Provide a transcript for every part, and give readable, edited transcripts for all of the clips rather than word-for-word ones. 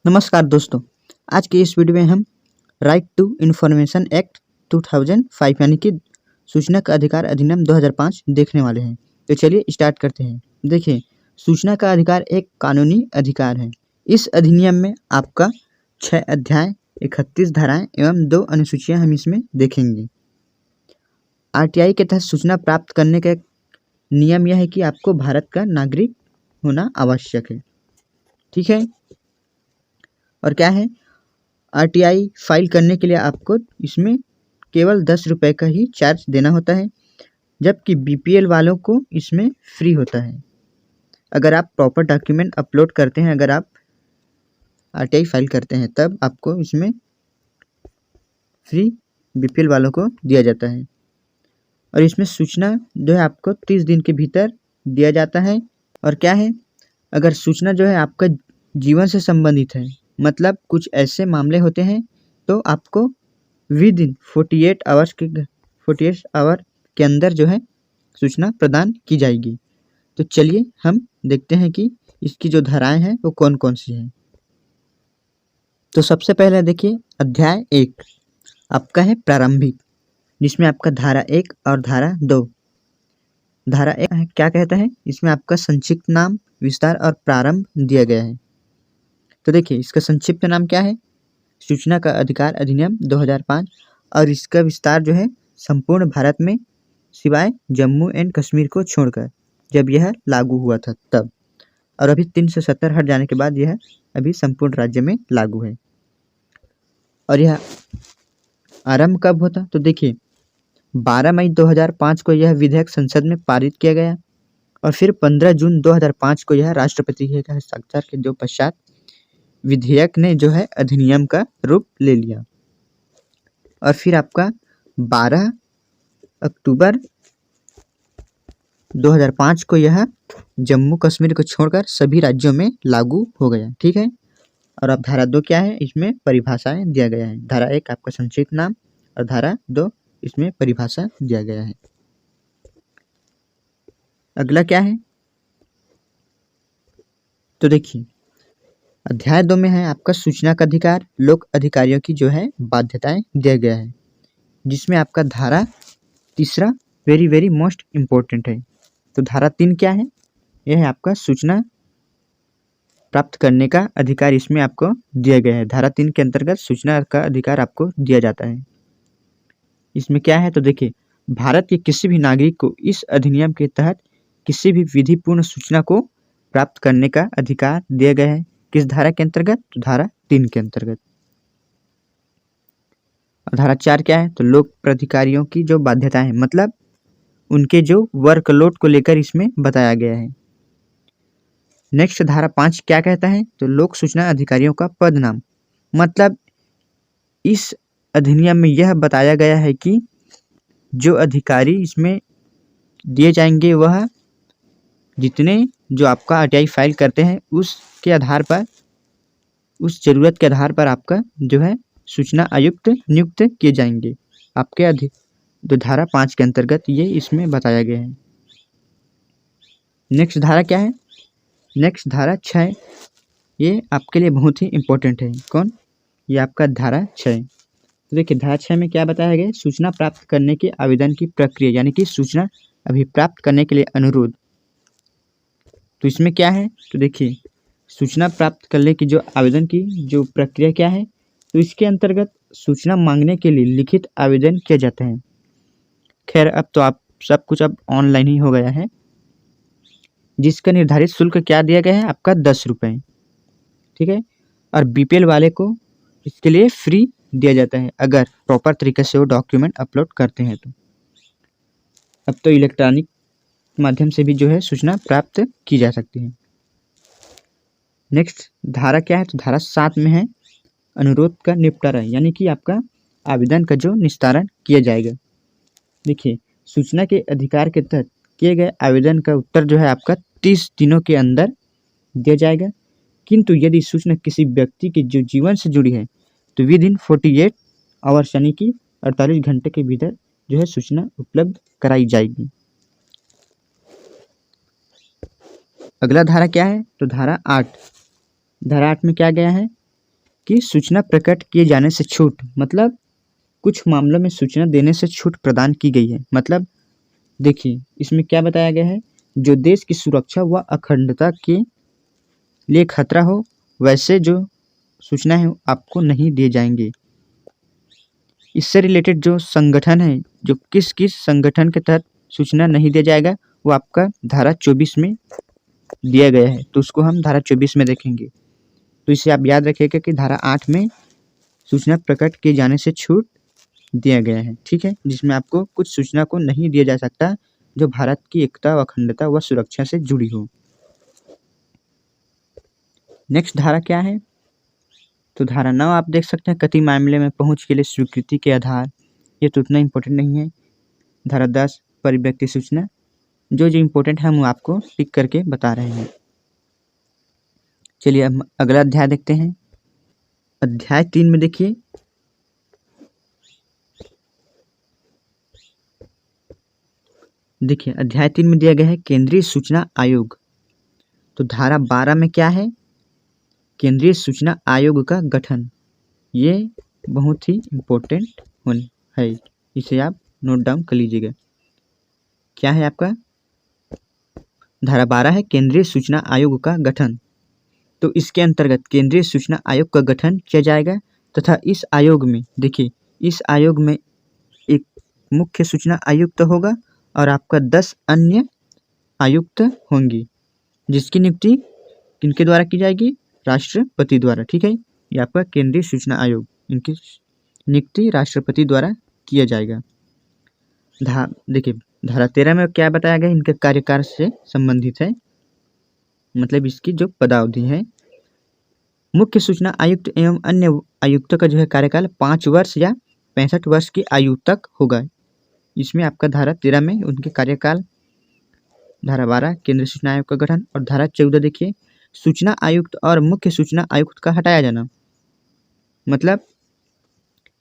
नमस्कार दोस्तों। आज के इस वीडियो में हम राइट टू इन्फॉर्मेशन एक्ट 2005 यानी कि सूचना का अधिकार अधिनियम 2005 देखने वाले हैं। तो चलिए स्टार्ट करते हैं। देखिए, सूचना का अधिकार एक कानूनी अधिकार है। इस अधिनियम में आपका 6 अध्याय, 31 धाराएं एवं 2 अनुसूचियां हम इसमें देखेंगे। आरटीआई के तहत सूचना प्राप्त करने का एक नियम यह है कि आपको भारत का नागरिक होना आवश्यक है। ठीक है। और क्या है, आरटीआई फाइल करने के लिए आपको इसमें केवल 10 रुपये का ही चार्ज देना होता है, जबकि बीपीएल वालों को इसमें फ्री होता है। अगर आप प्रॉपर डॉक्यूमेंट अपलोड करते हैं, अगर आप आरटीआई फाइल करते हैं, तब आपको इसमें फ्री बीपीएल वालों को दिया जाता है। और इसमें सूचना जो है आपको 30 दिन के भीतर दिया जाता है। और क्या है, अगर सूचना जो है आपका जीवन से संबंधित है, मतलब कुछ ऐसे मामले होते हैं, तो आपको विद इन 48 आवर के अंदर जो है सूचना प्रदान की जाएगी। तो चलिए हम देखते हैं कि इसकी जो धाराएं हैं वो कौन कौन सी हैं। तो सबसे पहले देखिए, अध्याय 1 आपका है प्रारंभिक, जिसमें आपका धारा 1 और धारा 2। धारा 1 क्या कहता है, इसमें आपका संक्षिप्त नाम, विस्तार और प्रारंभ दिया गया है। तो देखिए, इसका संक्षिप्त नाम क्या है, सूचना का अधिकार अधिनियम 2005, और इसका विस्तार जो है संपूर्ण भारत में सिवाय जम्मू एंड कश्मीर को छोड़कर, जब यह लागू हुआ था तब, और अभी 370 हट जाने के बाद यह अभी संपूर्ण राज्य में लागू है। और यह आरंभ कब होता, तो देखिए 12 मई 2005 को यह विधेयक संसद में पारित किया गया, और फिर 15 जून 2005 को यह राष्ट्रपति के हस्ताक्षर के जो पश्चात विधेयक ने जो है अधिनियम का रूप ले लिया। और फिर आपका 12 अक्टूबर 2005 को यह जम्मू कश्मीर को छोड़कर सभी राज्यों में लागू हो गया। ठीक है। और अब धारा 2 क्या है, इसमें परिभाषाएं दिया गया है। धारा 1 आपका संक्षिप्त नाम, और धारा 2 इसमें परिभाषा दिया गया है। अगला क्या है, तो देखिए अध्याय 2 में है आपका सूचना का अधिकार, लोक अधिकारियों की जो है बाध्यताएं दिया गया है, जिसमें आपका धारा 3 वेरी वेरी मोस्ट इम्पोर्टेंट है। तो धारा 3 क्या है, यह है आपका सूचना प्राप्त करने का अधिकार, इसमें आपको दिया गया है। धारा 3 के अंतर्गत सूचना का अधिकार आपको दिया जाता है। इसमें क्या है, तो देखिए भारत के किसी भी नागरिक को इस अधिनियम के तहत किसी भी विधिपूर्ण सूचना को प्राप्त करने का अधिकार दिया गया है। किस धारा के अंतर्गत, तो धारा 3 के अंतर्गत। धारा 4 क्या है, तो लोक प्राधिकारियों की जो बाध्यता है, मतलब उनके जो वर्कलोड को लेकर इसमें बताया गया है। नेक्स्ट धारा 5 क्या कहता है, तो लोक सूचना अधिकारियों का पद नाम, मतलब इस अधिनियम में यह बताया गया है कि जो अधिकारी इसमें दिए जाएंगे वह जितने जो आपका आरटीआई फाइल करते हैं उसके आधार पर, उस जरूरत के आधार पर आपका जो है सूचना आयुक्त नियुक्त किए जाएंगे आपके तो धारा 5 के अंतर्गत ये इसमें बताया गया है। नेक्स्ट धारा क्या है, नेक्स्ट धारा 6, ये आपके लिए बहुत ही इम्पोर्टेंट है। कौन, ये आपका धारा 6। तो देखिए धारा 6 में क्या बताया गया, सूचना प्राप्त करने के आवेदन की प्रक्रिया, यानी कि सूचना अभी प्राप्त करने के लिए अनुरोध। तो इसमें क्या है, तो देखिए सूचना प्राप्त करने की जो आवेदन की जो प्रक्रिया क्या है, तो इसके अंतर्गत सूचना मांगने के लिए लिखित आवेदन किया जाता है। खैर अब तो आप सब कुछ अब ऑनलाइन ही हो गया है, जिसका निर्धारित शुल्क क्या दिया गया है, आपका 10 रुपये। ठीक है। और बीपीएल वाले को इसके लिए फ्री दिया जाता है, अगर प्रॉपर तरीके से वो डॉक्यूमेंट अपलोड करते हैं। तो अब तो इलेक्ट्रॉनिक माध्यम से भी जो है सूचना प्राप्त की जा सकती है। नेक्स्ट धारा क्या है, तो धारा 7 में है अनुरोध का निपटारा, यानी कि आपका आवेदन का जो निस्तारण किया जाएगा। देखिए सूचना के अधिकार के तहत किए गए आवेदन का उत्तर जो है आपका 30 दिनों के अंदर दिया जाएगा, किंतु यदि सूचना किसी व्यक्ति के जो जीवन से जुड़ी है तो विद इन 48 आवर्स यानी कि 48 घंटे के भीतर जो है सूचना उपलब्ध कराई जाएगी। अगला धारा क्या है, तो धारा 8। धारा 8 में क्या गया है, कि सूचना प्रकट किए जाने से छूट, मतलब कुछ मामलों में सूचना देने से छूट प्रदान की गई है। मतलब देखिए इसमें क्या बताया गया है, जो देश की सुरक्षा व अखंडता के लिए खतरा हो वैसे जो सूचना है आपको नहीं दिए जाएंगे। इससे रिलेटेड जो संगठन है, जो किस किस संगठन के तहत सूचना नहीं दिया जाएगा, वो आपका धारा 24 में दिया गया है। तो उसको हम धारा 24 में देखेंगे। तो इसे आप याद रखिएगा कि धारा 8 में सूचना प्रकट किए जाने से छूट दिया गया है, ठीक है, जिसमें आपको कुछ सूचना को नहीं दिया जा सकता जो भारत की एकता व अखंडता व सुरक्षा से जुड़ी हो। नेक्स्ट धारा क्या है, तो धारा 9 आप देख सकते हैं, कति मामले में पहुंच के लिए स्वीकृति के आधार, ये तो उतना इम्पोर्टेंट नहीं है। धारा 10 परिव्यक्ति सूचना, जो इम्पोर्टेंट है हम आपको टिक करके बता रहे हैं। चलिए हम अगला अध्याय देखते हैं। अध्याय 3 में देखिए, अध्याय 3 में दिया गया है केंद्रीय सूचना आयोग। तो धारा 12 में क्या है, केंद्रीय सूचना आयोग का गठन। ये बहुत ही इम्पोर्टेंट है, इसे आप नोट डाउन कर लीजिएगा। क्या है आपका, धारा 12 है केंद्रीय सूचना आयोग का गठन। तो इसके अंतर्गत केंद्रीय सूचना आयोग का गठन किया जाएगा तथा इस आयोग में देखिए, इस आयोग में एक मुख्य सूचना आयुक्त होगा और आपका 10 अन्य आयुक्त होंगी, जिसकी नियुक्ति किनके द्वारा की जाएगी, राष्ट्रपति द्वारा, ठीक है। ये आपका केंद्रीय सूचना आयोग, इनकी नियुक्ति राष्ट्रपति द्वारा किया जाएगा। देखिए धारा 13 में क्या बताया गया, इनके कार्यकाल से संबंधित है, मतलब इसकी जो पदावधि है। मुख्य सूचना आयुक्त एवं अन्य आयुक्तों का जो है कार्यकाल 5 वर्ष या 65 वर्ष की आयु तक होगा। इसमें आपका धारा 13 में उनके कार्यकाल, धारा 12 केंद्रीय सूचना आयोग का गठन, और धारा 14 देखिए सूचना आयुक्त और मुख्य सूचना आयुक्त का हटाया जाना। मतलब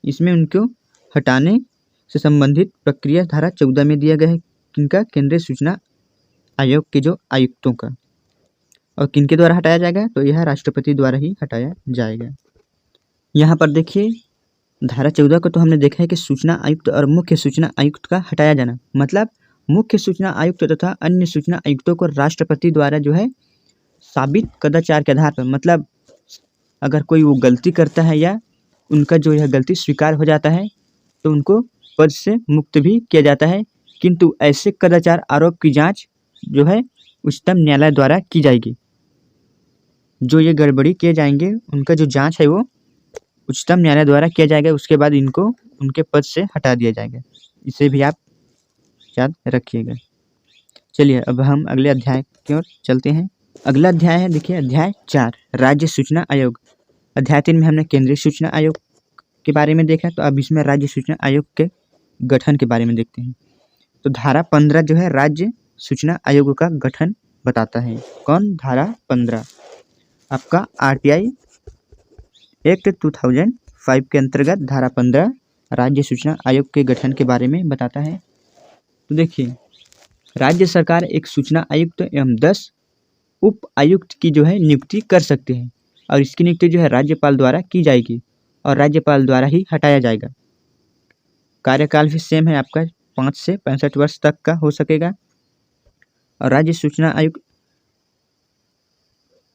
इसमें उनको हटाने से संबंधित प्रक्रिया धारा 14 में दिया गया है, किनका, केंद्रीय सूचना आयोग के जो आयुक्तों का। और किनके द्वारा हटाया जाएगा, तो यह राष्ट्रपति द्वारा ही हटाया जाएगा। यहाँ पर देखिए धारा 14 को तो हमने देखा है कि सूचना आयुक्त और मुख्य सूचना आयुक्त का हटाया जाना, मतलब मुख्य सूचना आयुक्त तथा अन्य सूचना आयुक्तों को राष्ट्रपति द्वारा जो है साबित कदाचार के आधार पर, मतलब अगर कोई वो गलती करता है या उनका जो यह गलती स्वीकार हो जाता है तो उनको पद से मुक्त भी किया जाता है। किंतु ऐसे कदाचार आरोप की जांच जो है उच्चतम न्यायालय द्वारा की जाएगी। जो ये गड़बड़ी किए जाएंगे उनका जो जांच है वो उच्चतम न्यायालय द्वारा किया जाएगा। उसके बाद इनको उनके पद से हटा दिया जाएगा। इसे भी आप याद रखिएगा। चलिए अब हम अगले अध्याय की ओर चलते हैं। अगला अध्याय है, देखिए अध्याय 4 राज्य सूचना आयोग। अध्याय 3 में हमने केंद्रीय सूचना आयोग के बारे में देखा, तो अब इसमें राज्य सूचना आयोग के गठन के बारे में देखते हैं। तो धारा 15 जो है राज्य सूचना आयोग का गठन बताता है। कौन, धारा 15 आपका RTI एक्ट 2005 के अंतर्गत धारा 15 राज्य सूचना आयोग के गठन के बारे में बताता है। तो देखिए राज्य सरकार एक सूचना आयुक्त एवं 10 उप आयुक्त की जो है नियुक्ति कर सकते हैं और इसकी नियुक्ति जो है राज्यपाल द्वारा की जाएगी और राज्यपाल द्वारा ही हटाया जाएगा। कार्यकाल भी सेम है आपका, 5 से 65 वर्ष तक का हो सकेगा। और राज्य सूचना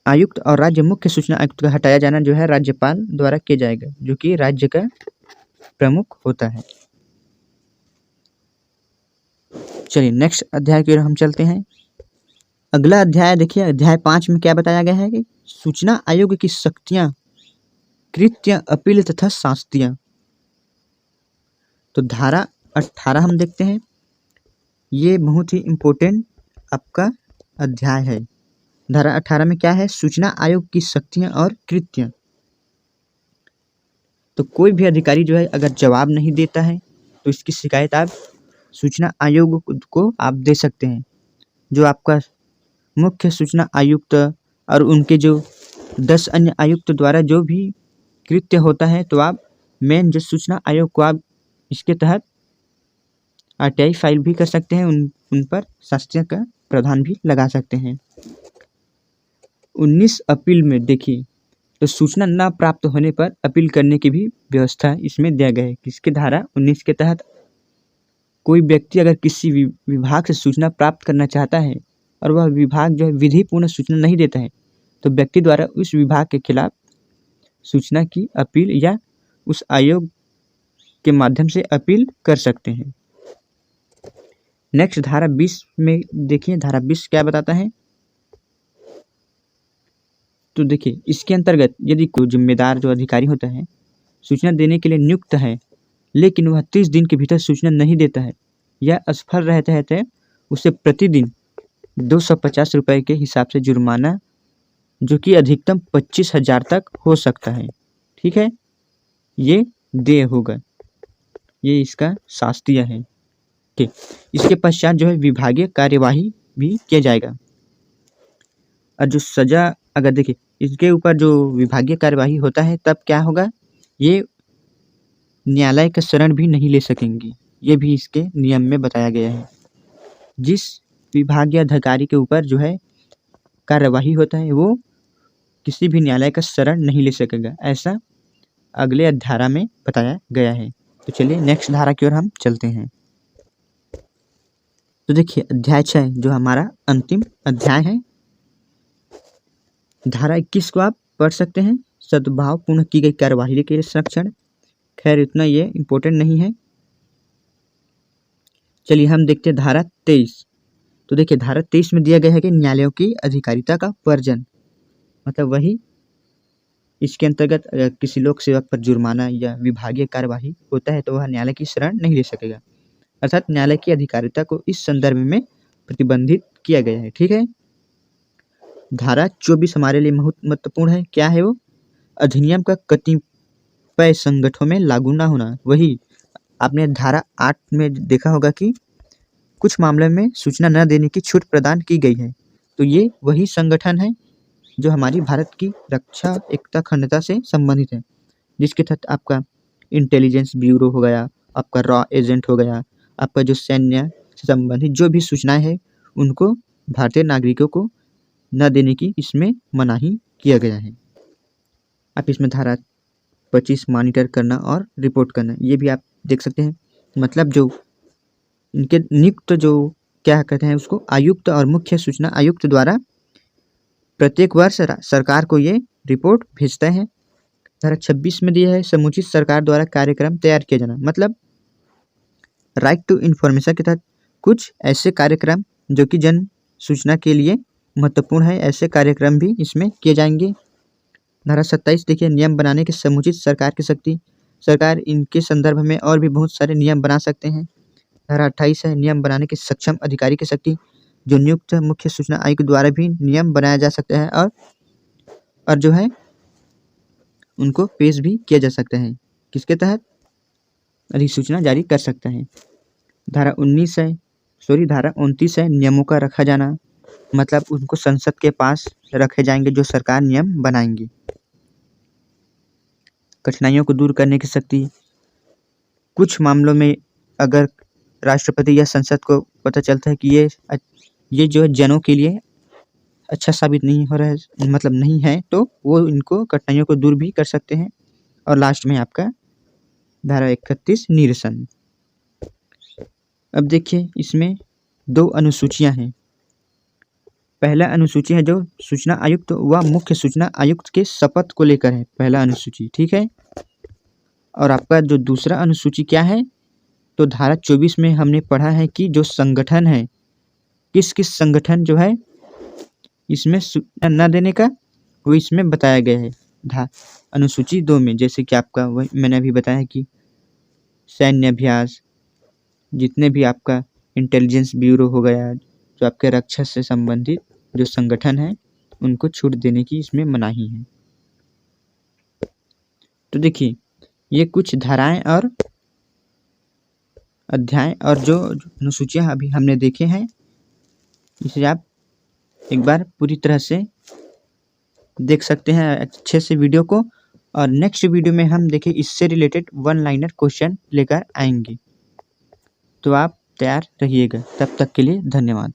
आयुक्त और राज्य मुख्य सूचना आयुक्त का हटाया जाना जो है राज्यपाल द्वारा किया जाएगा, जो कि राज्य का प्रमुख होता है। चलिए नेक्स्ट अध्याय की ओर हम चलते हैं। अगला अध्याय देखिए, अध्याय 5 में क्या बताया गया है कि सूचना आयोग की शक्तियां, कृत्य, अपील तथा शास्तियां। तो धारा 18 हम देखते हैं। ये बहुत ही इम्पोर्टेंट आपका अध्याय है। धारा 18 में क्या है, सूचना आयोग की शक्तियां और कृत्य। तो कोई भी अधिकारी जो है अगर जवाब नहीं देता है तो इसकी शिकायत आप सूचना आयोग को आप दे सकते हैं। जो आपका मुख्य सूचना आयुक्त और उनके जो 10 अन्य आयुक्त द्वारा जो भी कृत्य होता है, तो आप मेन जो सूचना आयोग को आप इसके तहत RTI फाइल भी कर सकते हैं, उन पर शास्त्रीय का प्रावधान भी लगा सकते हैं। 19 अपील में देखिए तो सूचना न प्राप्त होने पर अपील करने की भी व्यवस्था इसमें दिया गया है। किसके धारा 19 के तहत कोई व्यक्ति अगर किसी विभाग से सूचना प्राप्त करना चाहता है और वह विभाग जो है विधिपूर्ण सूचना नहीं देता है, तो व्यक्ति द्वारा उस विभाग के खिलाफ सूचना की अपील या उस आयोग के माध्यम से अपील कर सकते हैं। नेक्स्ट धारा 20 में देखिए, धारा 20 क्या बताता है। तो देखिए, इसके अंतर्गत यदि कोई जिम्मेदार जो अधिकारी होता है सूचना देने के लिए नियुक्त है, लेकिन वह 30 दिन के भीतर सूचना नहीं देता है या असफल रहता है, तो उसे प्रतिदिन 250 रुपये के हिसाब से जुर्माना, जो कि अधिकतम 25,000 तक हो सकता है। ठीक है, ये देय होगा, ये इसका शास्त्रीय है। ठीक, इसके पश्चात जो है विभागीय कार्यवाही भी किया जाएगा। और जो सजा, अगर देखिए इसके ऊपर जो विभागीय कार्यवाही होता है तब क्या होगा, ये न्यायालय का शरण भी नहीं ले सकेंगी, ये भी इसके नियम में बताया गया है। जिस विभागीय अधिकारी के ऊपर जो है कार्यवाही होता है वो किसी भी न्यायालय का शरण नहीं ले सकेगा, ऐसा अगले धारा में बताया गया है। तो चलिए नेक्स्ट धारा की ओर हम चलते हैं। तो देखिए अध्याय 6 जो हमारा अंतिम अध्याय है, धारा 21 को आप पढ़ सकते हैं, सद्भावपूर्ण की गई कार्यवाही के संरक्षण। खैर इतना ये इम्पोर्टेंट नहीं है। चलिए हम देखते हैं धारा 23। तो देखिए धारा 23 में दिया गया है कि न्यायालयों की अधिकारिता का वर्जन, मतलब वही इसके अंतर्गत अगर किसी लोक सेवक पर जुर्माना या विभागीय कार्यवाही होता है तो वह न्यायालय की शरण नहीं ले सकेगा, अर्थात न्यायालय की अधिकारिता को इस संदर्भ में प्रतिबंधित किया गया है। ठीक है, धारा 24 हमारे लिए बहुत महत्वपूर्ण है। क्या है वो, अधिनियम का कतिपय संगठनों में लागू ना होना। वही आपने धारा 8 में देखा होगा कि कुछ मामलों में सूचना न देने की छूट प्रदान की गई है, तो ये वही संगठन है जो हमारी भारत की रक्षा, एकता, अखंडता से संबंधित है, जिसके तहत आपका इंटेलिजेंस ब्यूरो हो गया, आपका रॉ एजेंट हो गया, आपका जो सैन्य से संबंधित जो भी सूचनाएं हैं उनको भारतीय नागरिकों को न देने की इसमें मनाही किया गया है। आप इसमें धारा 25 मॉनिटर करना और रिपोर्ट करना, ये भी आप देख सकते हैं। मतलब जो इनके नियुक्त जो क्या कहते हैं उसको, आयुक्त और मुख्य सूचना आयुक्त द्वारा प्रत्येक वर्ष सरकार को ये रिपोर्ट भेजता है। धारा 26 में दिया है समुचित सरकार द्वारा कार्यक्रम तैयार किया जाना। मतलब राइट टू इन्फॉर्मेशन के तहत कुछ ऐसे कार्यक्रम जो कि जन सूचना के लिए महत्वपूर्ण है, ऐसे कार्यक्रम भी इसमें किए जाएंगे। धारा 27 देखिए, नियम बनाने की समुचित सरकार की शक्ति, सरकार इनके संदर्भ में और भी बहुत सारे नियम बना सकते हैं। धारा 28 है नियम बनाने की सक्षम अधिकारी की शक्ति, जो नियुक्त मुख्य सूचना आयुक्त द्वारा भी नियम बनाया जा सकता है और जो है उनको पेश भी किया जा सकता है, किसके तहत, अधिसूचना जारी कर सकता है। धारा 29 है नियमों का रखा जाना, मतलब उनको संसद के पास रखे जाएंगे जो सरकार नियम बनाएंगी। कठिनाइयों को दूर करने की शक्ति, कुछ मामलों में अगर राष्ट्रपति या संसद को पता चलता है कि ये जो है जनों के लिए अच्छा साबित नहीं हो रहा है, मतलब नहीं है, तो वो इनको कठिनाइयों को दूर भी कर सकते हैं। और लास्ट में आपका धारा 31 निरसन। अब देखिए इसमें 2 अनुसूचियां हैं। पहला अनुसूची है जो सूचना आयुक्त व मुख्य सूचना आयुक्त के शपथ को लेकर है, पहला अनुसूची। ठीक है, और आपका जो दूसरा अनुसूची क्या है, तो धारा 24 में हमने पढ़ा है कि जो संगठन है, किस किस संगठन जो है इसमें सूचना न देने का वो इसमें बताया गया है अनुसूची 2 में। जैसे कि आपका वही मैंने अभी बताया कि सैन्य अभ्यास, जितने भी आपका इंटेलिजेंस ब्यूरो हो गया, जो आपके रक्षा से संबंधित जो संगठन है उनको छूट देने की इसमें मनाही है। तो देखिए ये कुछ धाराएं और अध्याय और जो अनुसूचियां अभी हमने देखे हैं, इसे आप एक बार पूरी तरह से देख सकते हैं अच्छे से वीडियो को। और नेक्स्ट वीडियो में हम देखें इससे रिलेटेड 1 लाइनर क्वेश्चन लेकर आएंगे, तो आप तैयार रहिएगा। तब तक के लिए धन्यवाद।